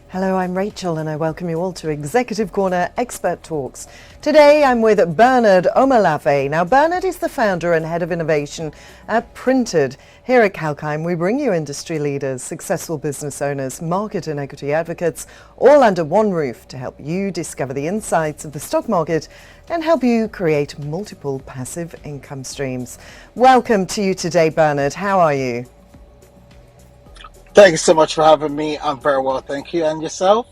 Hello, I'm Rachel and I welcome you all to Executive Corner Expert Talks. Today I'm with Bernard Omolafe. Now Bernard is the founder and head of innovation at PRYNTD. Here at Kalkine we bring you industry leaders, successful business owners, market and equity advocates, all under one roof to help you discover the insights of the stock market and help you create multiple passive income streams. Welcome to you today, Bernard. How are you? Thank you so much for having me. I'm very well, thank you. And yourself?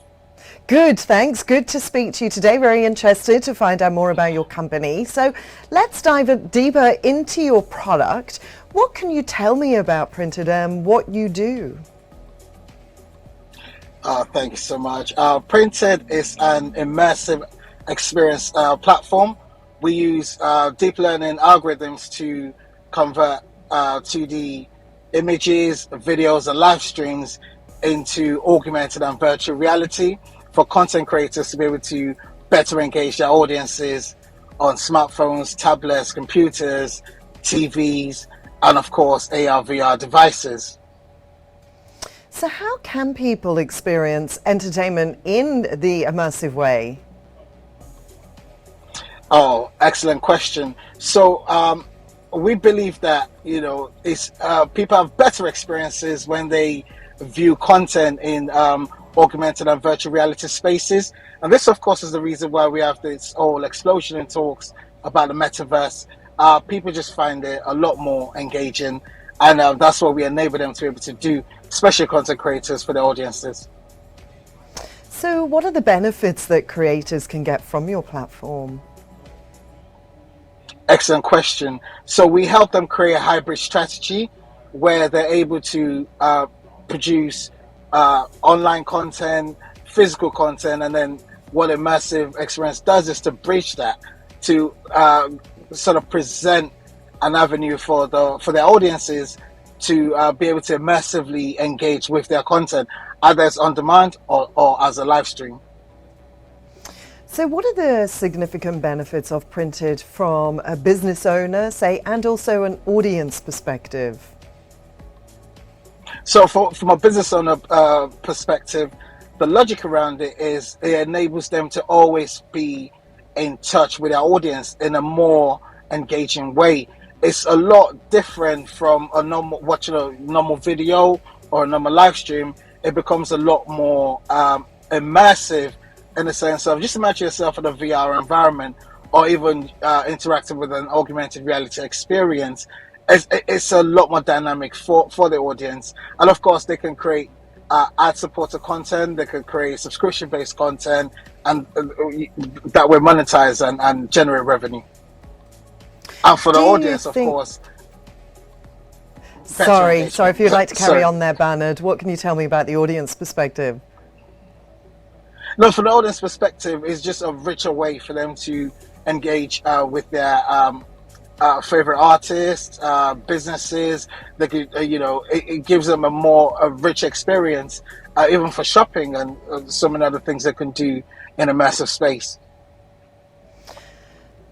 Good, thanks. Good to speak to you today. Very interested to find out more about your company. So let's dive deeper into your product. What can you tell me about PRYNTD and what you do? Thank you so much. PRYNTD is an immersive experience platform. We use deep learning algorithms to convert 2D images, videos, and live streams into augmented and virtual reality for content creators to be able to better engage their audiences on smartphones, tablets, computers, TVs, and of course AR/VR devices. So how can people experience entertainment in the immersive way? Oh, excellent question. So we believe that people have better experiences when they view content in augmented and virtual reality spaces, and this of course is the reason why we have this whole explosion in talks about the metaverse. People just find it a lot more engaging, and that's what we enable them to be able to do, especially content creators, for their audiences. So what are the benefits that creators can get from your platform? Excellent question. So we help them create a hybrid strategy where they're able to produce online content, physical content, and then what immersive experience does is to bridge that to sort of present an avenue for their audiences to be able to immersively engage with their content, either as on demand or as a live stream. So what are the significant benefits of PRYNTD from a business owner, say, and also an audience perspective? So from a business owner perspective, the logic around it is it enables them to always be in touch with their audience in a more engaging way. It's a lot different from watching a normal video or a normal live stream. It becomes a lot more immersive, in the sense of just imagine yourself in a VR environment or even interacting with an augmented reality experience. It's a lot more dynamic for the audience. And of course, they can create ad-supported content, they can create subscription-based content, and that will monetize and generate revenue. And for the audience, of course. Sorry, if you'd like to carry on there, Bernard, what can you tell me about the audience perspective? No, from the audience perspective, it's just a richer way for them to engage with their favorite artists, businesses. They could, it gives them a rich experience, even for shopping and so many other things they can do in a massive space.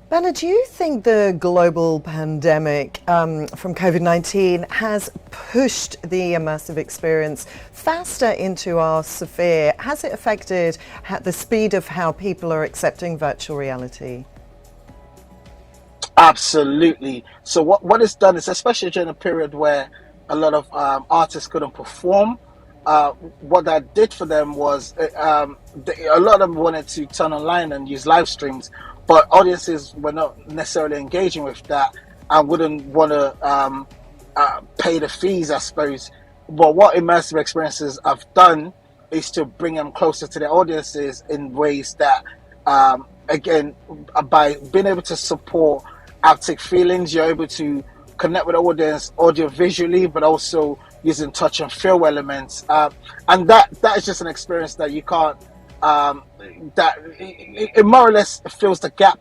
Bernard, do you think the global pandemic from COVID-19 has pushed the immersive experience faster into our sphere? Has it affected the speed of how people are accepting virtual reality? Absolutely. So what it's done is, especially during a period where a lot of artists couldn't perform, what that did for them was a lot of them wanted to turn online and use live streams, but audiences were not necessarily engaging with that and wouldn't want to pay the fees, I suppose. But what immersive experiences have done is to bring them closer to their audiences in ways that, again, by being able to support haptic feelings, you're able to connect with the audience audio visually, but also using touch and feel elements. And that is just an experience that you can't, that it more or less fills the gap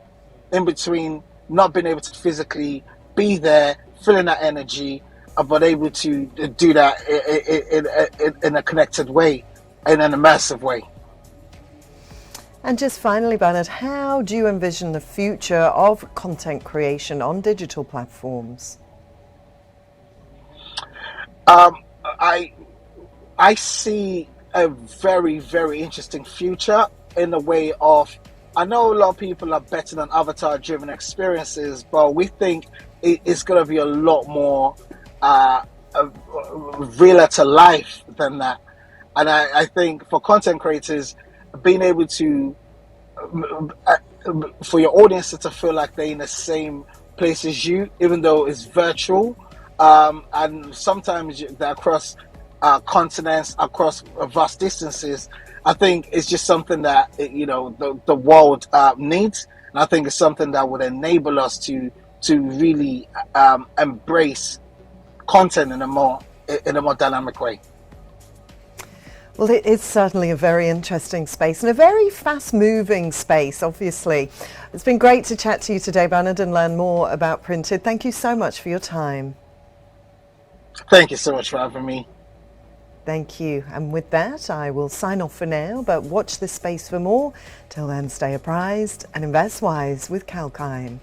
in between not being able to physically be there, feeling that energy, but able to do that in a connected way, in an immersive way. And just finally, Bernard, how do you envision the future of content creation on digital platforms? I see a very, very interesting future in the way of, I know a lot of people are betting on avatar-driven experiences, but we think it's going to be a lot more realer to life than that. And I think for content creators, being able to, for your audience to feel like they're in the same place as you, even though it's virtual, and sometimes they're across continents, across vast distances. I think it's just something that the world needs, and I think it's something that would enable us to really embrace content in a more dynamic way. Well, it is certainly a very interesting space and a very fast-moving space, obviously. It's been great to chat to you today, Bernard, and learn more about PRYNTD. Thank you so much for your time. Thank you so much for having me. Thank you. And with that, I will sign off for now, but watch this space for more. Till then, stay apprised and invest wise with Kalkine.